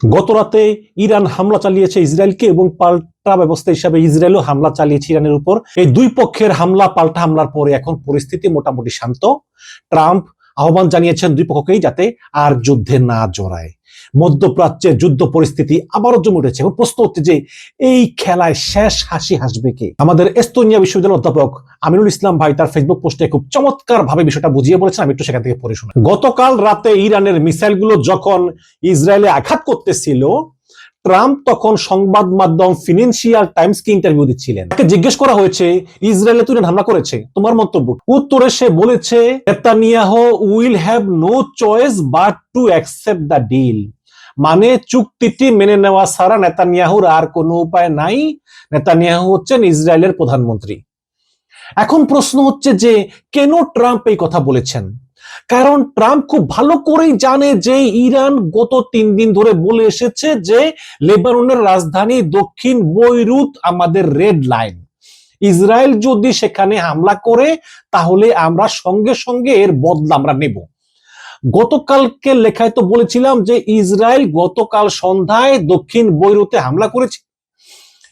গত রাতে ইরান হামলা চালিয়েছে ইসরায়েলকে এবং পাল্টা ব্যবস্থা হিসাবে ইসরায়েলও হামলা চালিয়েছে ইরানের উপর। এই দুই পক্ষের হামলা পাল্টা হামলার পরে এখন পরিস্থিতি মোটামুটি শান্ত। ট্রাম্প আহ্বান জানিয়েছেন দুই পক্ষকেই যাতে আর যুদ্ধে না জড়ায়। মধ্যপ্রাচ্যের যুদ্ধ পরিস্থিতি আবারও জমে উঠেছে। এখন প্রশ্ন হচ্ছে যে এই খেলায় শেষ হাসি হাসবে কে? আমাদের এস্তোনিয়া বিশ্ববিদ্যালয়ের অধ্যাপক আমিনুল ইসলাম ভাই তার ফেসবুক পোস্টে খুব চমৎকার ভাবে বিষয়টা বুঝিয়ে বলেছেন। আমি একটু সেখান থেকে পড়ে শুনি। গতকাল রাতে ইরানের মিসাইলগুলো যখন ইসরায়েলে আঘাত করতেছিল, ট্রাম্প তখন সংবাদ মাধ্যম ফিনান্সিয়াল টাইমসকে ইন্টারভিউ দিচ্ছিলেন। তাকে জিজ্ঞেস করা হয়েছে ইসরায়েলে তুই হামলা করেছে, তোমার মন্তব্য। উত্তরে সে বলেছে Netanyahu will have no choice but to accept the deal. মানে চুক্তিটি মেনে নেওয়া ছাড়া নেতানিয়াহুর আর কোনো উপায় নাই। নেতানিয়াহু হচ্ছেন ইসরায়েলের প্রধানমন্ত্রী। এখন প্রশ্ন হচ্ছে যে কেন ট্রাম্প এই কথা বলেছেন? কারণ ট্রাম্প খুব ভালো করেই জানে যে ইরান গত 3 দিন ধরে বলে এসেছে যে লেবাননের রাজধানী দক্ষিণ বৈরুত আমাদের রেড লাইন। ইসরায়েল যদি সেখানে হামলা করে তাহলে আমরা সঙ্গে সঙ্গে এর বদলা আমরা নেব। গতকালকে লেখায় তো বলেছিলাম যে ইসরায়েল গতকাল সন্ধ্যায় দক্ষিণ বৈরুতে হামলা করেছে।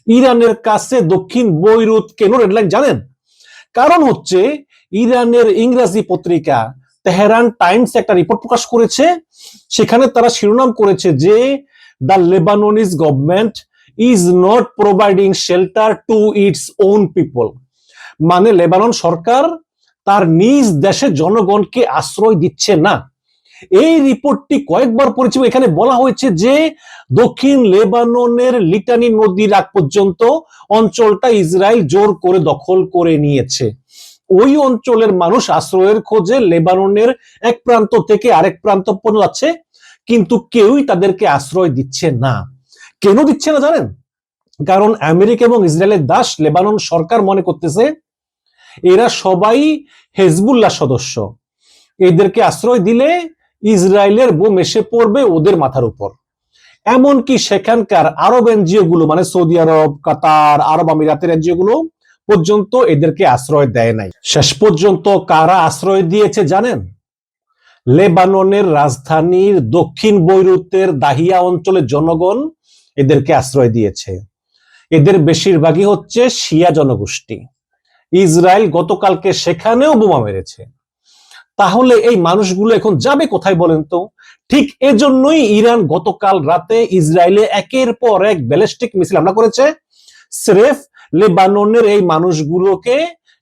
ইরানের কাছে দক্ষিণ বৈরুত কেন রেড লাইন জানেন? কারণ হচ্ছে ইরানের ইংরেজি পত্রিকা তেহরান টাইমস একটা রিপোর্ট প্রকাশ করেছে। সেখানে তারা শিরোনাম করেছে যে the Lebanese government is not providing shelter to its own people. মানে লেবানন সরকার তার নিজ দেশে জনগণকে আশ্রয় দিচ্ছে না। এই রিপোর্টটি কয়েকবার পড়েছি। এখানে বলা হয়েছে যে দক্ষিণ লেবাননের লিটানি নদীর আগ পর্যন্ত অঞ্চলটা ইসরায়েল জোর করে দখল করে নিয়েছে। ওই অঞ্চলের মানুষ আশ্রয়ের খোঁজে লেবাননের এক প্রান্ত থেকে আরেক প্রান্ত পর্যন্ত যাচ্ছে, কিন্তু কেউই তাদেরকে আশ্রয় দিচ্ছে না। কেন দিচ্ছে না জানেন? কারণ আমেরিকা এবং ইসরায়েলের দাস লেবানন সরকার মনে করতেছে এরা সবাই হেজবুল্লাহ সদস্য। এদেরকে আশ্রয় দিলে ইসরায়েলের বোম এসে পড়বে ওদের মাথার উপর। এমনকি সেখানকার আরব এনজিও গুলো, মানে সৌদি আরব, কাতার, আরব আমিরাতের এনজিও গুলো পর্যন্ত এদেরকে আশ্রয় দেয় নাই। শেষ পর্যন্ত কারা আশ্রয় দিয়েছে জানেন? লেবাননের রাজধানীর দক্ষিণ বৈরুতের দাহিয়া অঞ্চলের জনগণ এদেরকে আশ্রয় দিয়েছে। এদের বেশিরভাগই হচ্ছে শিয়া জনগোষ্ঠী। ইসরায়েল গতকালকে সেখানেও বোমা মেরেছে। তাহলে এই মানুষগুলো এখন যাবে কোথায় বলেন তো? ঠিক এজন্যই ইরান গতকাল রাতে ইসরায়েলে একের পর এক ব্যালিস্টিক মিসাইল হামলা করেছে। স্রেফ লেবাননের এই মানুষগুলোকে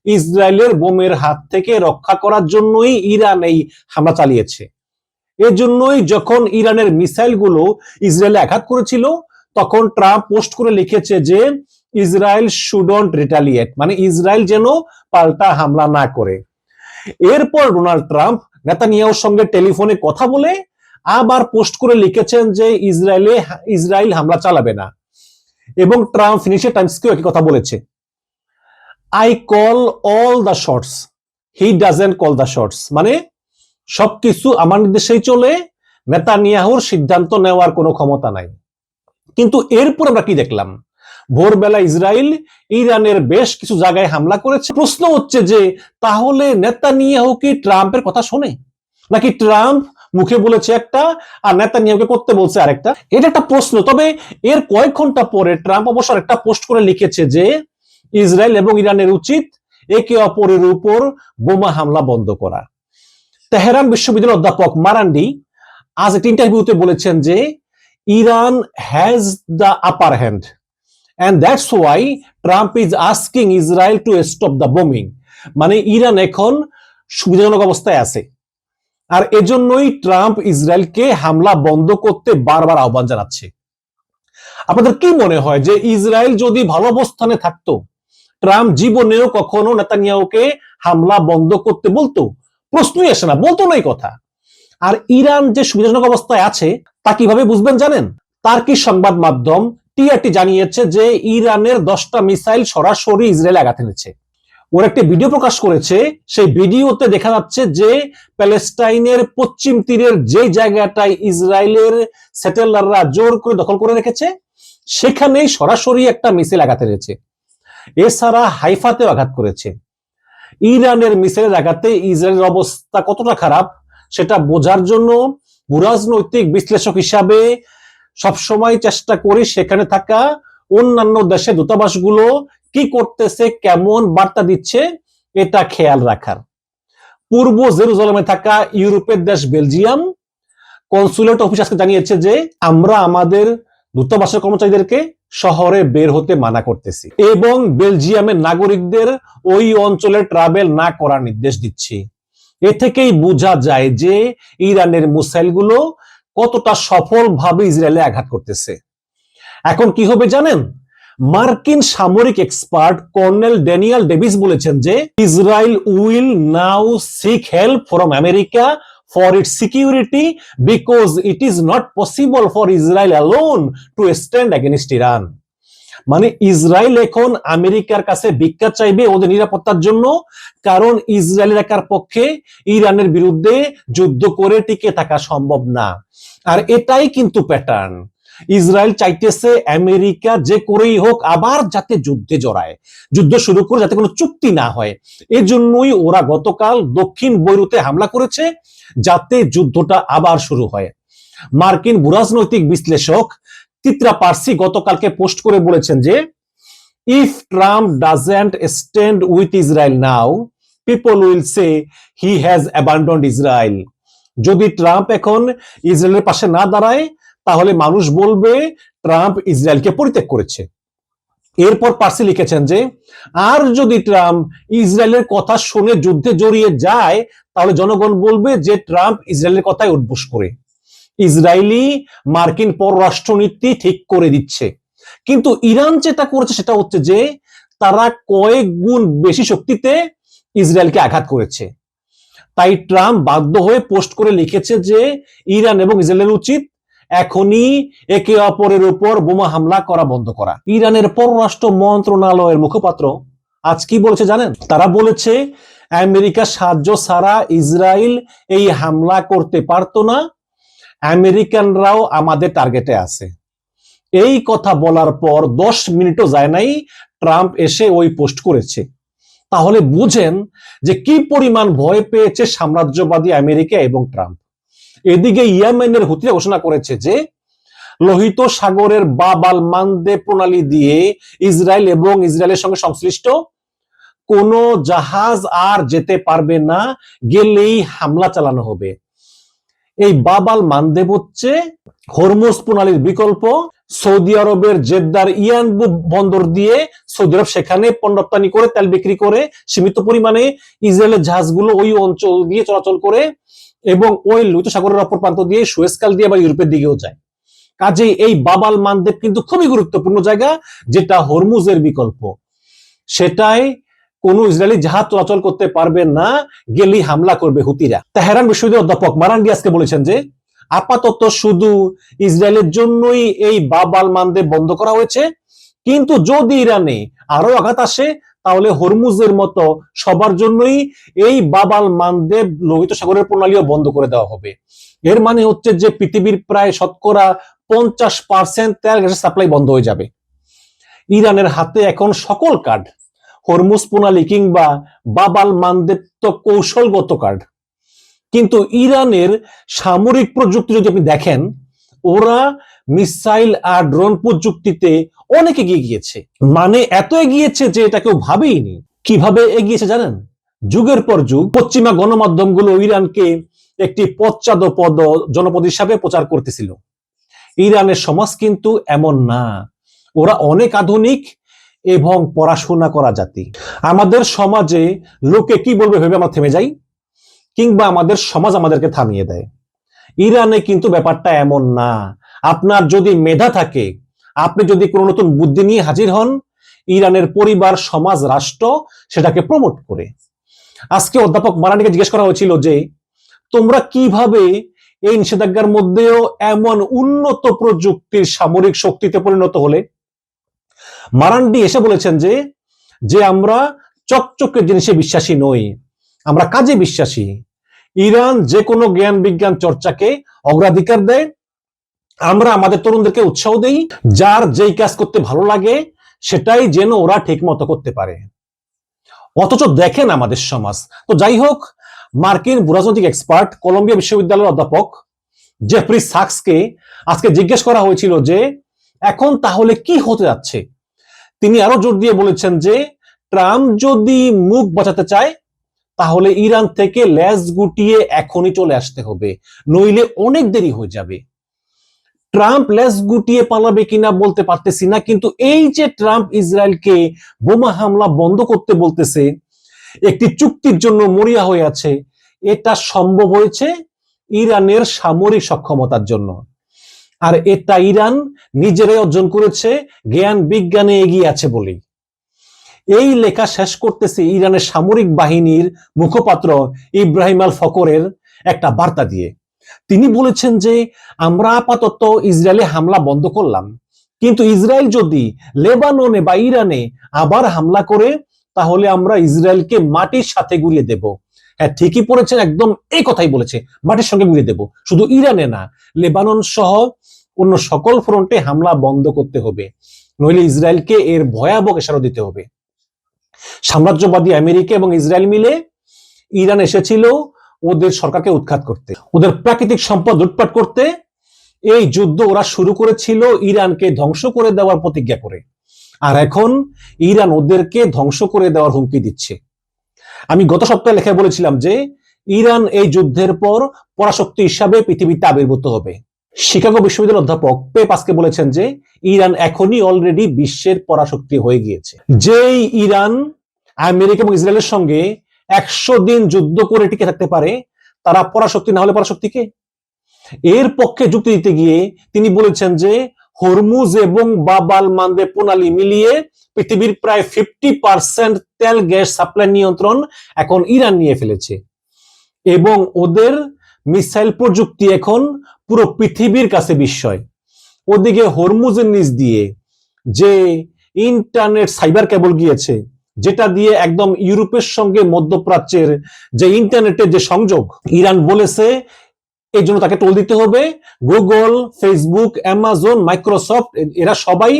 ইসরায়েলের বোমের হাত থেকে রক্ষা করার জন্যই ইরান এই হামলা চালিয়েছে। এজন্যই যখন ইরানের মিসাইলগুলো ইসরায়েলে আঘাত করেছিল তখন ট্রাম্প পোস্ট করে লিখেছে যে ইসরায়েল শুডন্ট রিটালিয়েট, মানে ইসরায়েল যেন পাল্টা হামলা না করে। এরপর ডোনাল্ড ট্রাম্প নেতানিয়াহুর সঙ্গে টেলিফোনে কথা বলে আবার পোস্ট করে লিখেছেন যে ইসরায়েল হামলা চালাবে না। এবং ট্রাম্প ফিনান্সিয়াল টাইমসকেও একই কথা বলেছে, I call all the shots, he doesn't call the shots. মানে সবকিছু আমার নির্দেশেই চলে, নেতানিয়াহুর সিদ্ধান্ত নেওয়ার কোনো ক্ষমতা নাই। কিন্তু এরপর আমরা কি দেখলাম? ভোরবেলা ইসরায়েল ইরানের বেশ কিছু জায়গায় হামলা করেছে। প্রশ্ন হচ্ছে যে তাহলে নেতানিয়াহু কি ট্রাম্পের কথা শোনে, নাকি ট্রাম্প মুখে বলেছে একটা আর নেতানিয়াহুকে করতে বলছে আরেকটা? এটা একটা প্রশ্ন। তবে এর কয়েক ঘন্টা পরে ট্রাম্প অবশ্য একটা পোস্ট করে লিখেছে যে ইসরায়েল এবং ইরানের উচিত একে অপরের উপর বোমা হামলা বন্ধ করা। তেহরান বিশ্ববিদ্যালয়ের অধ্যাপক মারান্ডি আজ একটা ইন্টারভিউতে বলেছেন যে Iran has the upper hand and that's why Trump is asking Israel to stop the bombing. মানে ইরান এখন সুবিধাজনক অবস্থায় আছে, আর এজন্যই ট্রাম্প ইসরায়েলকে হামলা বন্ধ করতে বারবার আহ্বান জানাচ্ছে। আপনাদের কি মনে হয় যে ইসরায়েল যদি ভালো অবস্থানে থাকতো ট্রাম্প জীবনেও কখনো নেতানিয়াহুকে হামলা বন্ধ করতে বলতো? প্রশ্নই আসে না, বলতো না এই কথা। আর ইরান যে সুবিধাজনক অবস্থায় আছে তা কিভাবে বুঝবেন জানেন? তার্কি সংবাদ মাধ্যম টিআরটি জানিয়েছে যে ইরানের 10টা মিসাইল সরাসরি ইসরায়েলে আঘাত এনেছে। ওর একটি ভিডিও প্রকাশ করেছে। সেই ভিডিওতে দেখা যাচ্ছে যে প্যালেস্টাইনের পশ্চিম তীরের যে জায়গাটায় ইসরায়েলের সেটেলাররা জোর করে দখল করে রেখেছে সেখানেই সরাসরি একটা মিসাইল আঘাত এনেছে। এছাড়া হাইফাতেও আঘাত করেছে। ইরানের মিসাইলের আঘাতে ইসরায়েলের অবস্থা কতটা খারাপ সেটা বোঝার জন্য ভূরাজনৈতিক বিশ্লেষক হিসাবে সবসময় চেষ্টা করি সেখানে থাকা অন্যান্য দেশের দূতাবাসগুলো কি করতেছে, কেমন বার্তা দিচ্ছে এটা খেয়াল রাখার। পূর্ব জেরুজালেমে থাকা ইউরোপের দেশ বেলজিয়াম কনসুলেট অফিস আজকে জানিয়েছে যে আমরা আমাদের দূতাবাসের কর্মচারীদেরকে শহরে বের হতে মানা করতেছি এবং বেলজিয়ামের নাগরিকদের ওই অঞ্চলে ট্রাভেল না করার নির্দেশ দিচ্ছি। এ থেকেই বোঝা যায় যে ইরানের মিসাইলগুলো কতটা সফলভাবে ইসরায়েলে আঘাত করতেছে। এখন কি হবে জানেন? মার্কিন সামরিক এক্সপার্ট কর্নেল ড্যানিয়েল ডেভিস বলেছেন যে Israel will now sick help from America for its security because it is not possible for Israel alone to stand against Iran. মানে ইসরায়েল এখন আমেরিকার কাছে ভিক্ষা চাইবে ওদের নিরাপত্তার জন্য, কারণ ইসরায়েলের একার পক্ষে ইরানের বিরুদ্ধে যুদ্ধ করে টিকে থাকা সম্ভব না। আর এটাই কিন্তু প্যাটার্ন। ইসরায়েল চাইতেছে আমেরিকা যে করেই হোক আবার যাতে যুদ্ধে জড়ায়, যুদ্ধ শুরু করে যাতে কোনো চুক্তি না হয়। এজন্যই ওরা গতকাল দক্ষিণ বৈরুতে হামলা করেছে, যাতে যুদ্ধটা আবার শুরু হয়। মার্কিন ভূরাজনৈতিক বিশ্লেষক তিত্রা পার্সি গতকালকে পোস্ট করে বলেছেন যে if Trump doesn't stand with Israel now people will say he has abandoned Israel. যদি ট্রাম্প এখন ইসরায়েলের পাশে না দাঁড়ায় তাহলে মানুষ বলবে ট্রাম্প ইসরায়েলকে পরিত্যাগ করেছে। এরপর পার্সি লিখেছেন যে আর যদি ট্রাম্প ইসরায়েলের কথা শুনে যুদ্ধে জড়িয়ে যায় তাহলে জনগণ বলবে যে ট্রাম্প ইসরায়েলের কথায় উদ্বোস করে। ইসরায়েলি মার্কিন পররাষ্ট্রনীতি ঠিক করে দিচ্ছে, কিন্তু ইরান যেটা করেছে সেটা হচ্ছে যে তারা কয়েক গুণ বেশি শক্তিতে ইসরায়েলকে আঘাত করেছে। তাই ট্রাম্প বাধ্য হয়ে পোস্ট করে লিখেছে যে ইরান এবং ইসরায়েলের উচিত এখনই একে অপরের উপর বোমা হামলা করা বন্ধ করা। ইরানের পররাষ্ট্র মন্ত্রণালয়ের মুখপাত্র আজ কি বলেছে জানেন? তারা বলেছে আমেরিকা সাহায্য ছাড়া ইসরায়েল এই হামলা করতে পারতো না, আমেরিকানরাও আমাদের টার্গেটে আছে। এই কথা বলার পর 10 মিনিটও যায় নাই ট্রাম্প এসে ওই পোস্ট করেছে। তাহলে বুঝেন যে কি পরিমাণ ভয় পেয়েছে সাম্রাজ্যবাদী আমেরিকা এবং ট্রাম্প। এদিকে ইয়েমেনের হুথিরা ঘোষণা করেছে যে লোহিত সাগরের বাব আল মানদেব প্রণালী দিয়ে ইসরায়েল এবং ইসরায়েলের সঙ্গে সংশ্লিষ্ট কোন জাহাজ আর যেতে পারবে না, গেলেই হামলা চালানো হবে। এই বাব আল মানদেব হচ্ছে হরমুজ প্রণালীর বিকল্প। সৌদি আরবের জেদ্দার ইয়ানবু বন্দর দিয়ে সৌদি আরব সেখানে পণ্য রপ্তানি করে তেল বিক্রি করে সীমিত পরিমাণে ইসরায়েলের জাহাজগুলো ওই অঞ্চল দিয়ে চলাচল করে এবং ওই লোহিত সাগরের অপর প্রান্ত দিয়ে সুয়েজ খাল দিয়ে বা ইউরোপের দিকেও যায়। কাজেই এই বাব আল মানদেব কিন্তু খুবই গুরুত্বপূর্ণ জায়গা, যেটা হরমুজের বিকল্প। সেটাই কোন ইসরায়েলি জাহাজ চলাচল করতে পারবে না, গেলেই হামলা করবে হুতিরা। তেহরান বিশ্ববিদ্যালয়ের অধ্যাপক মারান্ডি আজকে বলেছেন যে আপাতত শুধু ইসরায়েলের জন্যই এই বাব আল মানদেব বন্ধ করা হয়েছে, কিন্তু যদি ইরানে আরো আঘাত আসে তাহলে হরমুজের মতো সবার জন্যই এই বাব আল মানদেব লোহিত সাগরের প্রণালীও বন্ধ করে দেওয়া হবে। এর মানে হচ্ছে যে পৃথিবীর প্রায় শতকরা 50% তেল গ্যাসের সাপ্লাই বন্ধ হয়ে যাবে। ইরানের হাতে এখন সকল কার্ড, হরমুজ প্রণালী কিংবা বাব আল মানদেব তো কৌশলগত কার্ড। কিন্তু ইরানের সামরিক প্রযুক্তি যদি আপনি দেখেন, ওরা মিসাইল আর ড্রোন প্রযুক্তিতে অনেক এগিয়ে গিয়েছে। মানে এত এগিয়েছে যে এটা কেউ ভাবেইনি। কিভাবে এগিয়েছে জানেন? যুগের পর যুগ পশ্চিমা গণমাধ্যমগুলো ইরানকে একটি পশ্চাদপদ জনপদ হিসাবে প্রচার করতেছিল। ইরানের সমাজ কিন্তু এমন না, ওরা অনেক আধুনিক এবং পড়াশোনা করা জাতি। আমাদের সমাজে লোকে কি বলবে ভেবে আমরা থেমে যাই, কিংবা আমাদের সমাজ আমাদেরকে থামিয়ে দেয়। ইরানে কিন্তু ব্যাপারটা এমন না। আপনার যদি মেধা থাকে, আপনি যদি কোনো নতুন বুদ্ধি নিয়ে হাজির হন, ইরানের পরিবার, সমাজ, রাষ্ট্র সেটাকে প্রমোট করে। আজকে অধ্যাপক মারান্ডিকে জিজ্ঞেস করা হয়েছিল যে তোমরা কিভাবে এই নিষেধাজ্ঞার মধ্যেও এমন উন্নত প্রযুক্তির সামরিক শক্তিতে পরিণত হলে। মারান্ডি এসে বলেছেন যে আমরা চকচকে জিনিসে বিশ্বাসী নই, আমরা কাজে বিশ্বাসী। ইরান যে কোনো জ্ঞান বিজ্ঞান চর্চাকে অগ্রাধিকার দেয়, আমরা আমাদের তরুণদেরকে উৎসাহ দেই, যার যেই কাজ করতে ভালো লাগে সেটাই যেন ওরা ঠিক মতো করতে পারে। অথচ দেখেন আমাদের সমাজ। তো যাই হোক, মার্কিন ভূরাজনৈতিক এক্সপার্ট কলম্বিয়া বিশ্ববিদ্যালয়ের অধ্যাপক জেফ্রি সাকসকে আজকে জিজ্ঞেস করা হয়েছিল যে এখন তাহলে কি হতে যাচ্ছে। তিনি আরো জোর দিয়ে বলেছেন যে ট্রাম্প যদি মুখ বাঁচাতে চায় তাহলে ইরান থেকে লেজ গুটিয়ে এখনই চলে আসতে হবে, নইলে অনেক দেরি হয়ে যাবে। ট্রাম্প লেজ গুটিয়ে পালাবে কিনা বলতে পারতেছি না, কিন্তু এই যে ট্রাম্প ইসরায়েলকে বোমা হামলা বন্ধ করতে বলতেছে, একটি চুক্তির জন্য মরিয়া হয়ে আছে, এটা সম্ভব হয়েছে ইরানের সামরিক সক্ষমতার জন্য। আর এটা ইরান নিজেরাই অর্জন করেছে, জ্ঞান বিজ্ঞানে এগিয়ে আছে বলেই। এই লেখা শেষ করতেছে ইরানের সামরিক বাহিনীর মুখপাত্র ইব্রাহিম আল ফকরের একটা বার্তা দিয়ে। তিনি বলেছেন যে আমরা আপাতত ইসরায়েলে হামলা বন্ধ করলাম, কিন্তু ইসরায়েল যদি লেবাননে বা ইরানে আবার হামলা করে তাহলে আমরা ইসরায়েলকে মাটির সাথে গুঁড়িয়ে দেব। হ্যাঁ, ঠিকই পড়েছেন, একদম এই কথাই বলেছে, মাটির সঙ্গে গুঁড়িয়ে দেব। শুধু ইরানে না, লেবানন সহ অন্য সকল ফ্রন্টে হামলা বন্ধ করতে হবে, নইলে ইসরায়েলকে এর ভয়াবহ ইশারা দিতে হবে। সাম্রাজ্যবাদী আমেরিকা এবং ইসরায়েল মিলে ইরান এসেছিল ওদের সরকারকে উৎখাত করতে, ওদের প্রাকৃতিক সম্পদ লুটপাট করতে। এই যুদ্ধ ওরা শুরু করেছিল ইরানকে ধ্বংস করে দেওয়ার প্রতিজ্ঞা করে, আর এখন ইরান ওদেরকে ধ্বংস করে দেওয়ার হুমকি দিচ্ছে। আমি গত সপ্তাহে লেখায় বলেছিলাম যে ইরান এই যুদ্ধের পর পরাশক্তি হিসাবে পৃথিবীতে আবির্ভূত হবে। শিকাগো বিশ্ববিদ্যালয়ের অধ্যাপক পেপ আজকে বলেছেন যে ইরান এখনই অলরেডি বিশ্বের পরাশক্তি হয়ে গিয়েছে। যেই ইরান আমেরিকা এবং ইসরায়েলের সঙ্গে 100 দিন যুদ্ধ করে টিকে থাকতে পারে, তারা পরাশক্তি না হলে পরাশক্তি কে? এর পক্ষে যুক্তি দিতে গিয়ে তিনি বলেছেন যে হরমুজ এবং বাব আল মানদেব প্রণালী মিলিয়ে পৃথিবীর প্রায় 50% তেল গ্যাস সাপ্লাই নিয়ন্ত্রণ এখন ইরান নিয়ে ফেলেছে, এবং ওদের মিসাইল প্রযুক্তি এখন পুরো পৃথিবীর কাছে বিস্ময়। ওদিকে হরমুজের নিচ দিয়ে যে ইন্টারনেট সাইবার কেবল গিয়েছে, যেটা দিয়ে একদম ইউরোপের সঙ্গে মধ্যপ্রাচ্যের যে ইন্টারনেটের যে সংযোগ, ইরান বলেছে এই জন্য তাকে টোল দিতে হবে। গুগল, ফেসবুক, অ্যামাজন, মাইক্রোসফট এরা সবাই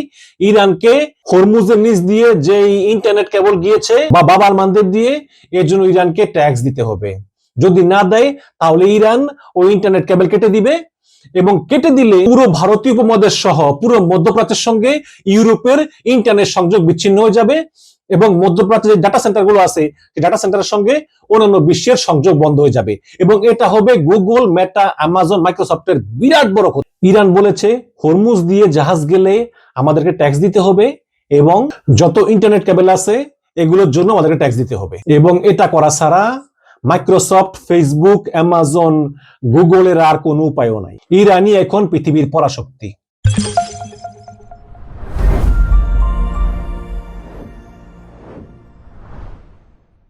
ইরানকে হরমুজের নিচ দিয়ে যে ইন্টারনেট কেবল গিয়েছে বা বাবার মানদেব দিয়ে, এর জন্য ইরানকে ট্যাক্স দিতে হবে। যদি না দেয় তাহলে ইরান ওই ইন্টারনেট কেবল কেটে দিবে, এবং কেটে দিলে পুরো ভারতীয় উপমহাদেশ সহ পুরো মধ্যপ্রাচ্যের সঙ্গে ইউরোপের ইন্টারনেট সংযোগ বিচ্ছিন্ন হয়ে যাবে, এবং মধ্যপ্রাচ্যে যে ডাটা সেন্টার গুলো আছে সেই ডাটা সেন্টারের সঙ্গে অন্যান্য বিশ্বের সংযোগ বন্ধ হয়ে যাবে, এবং এটা হবে গুগল, মেটা, অ্যামাজন, মাইক্রোসফটের বিরাট বড় ক্ষতি। ইরান বলেছে হরমুজ দিয়ে জাহাজ গেলে আমাদেরকে ট্যাক্স দিতে হবে, এবং যত ইন্টারনেট কেবল আছে এগুলোর জন্য আমাদেরকে ট্যাক্স দিতে হবে, এবং এটা করা ছাড়া মাইক্রোসফট, ফেসবুক, অ্যামাজন, গুগলের আর কোনো উপায়ও নাই। ইরানই এখন পৃথিবীর পরাশক্তি।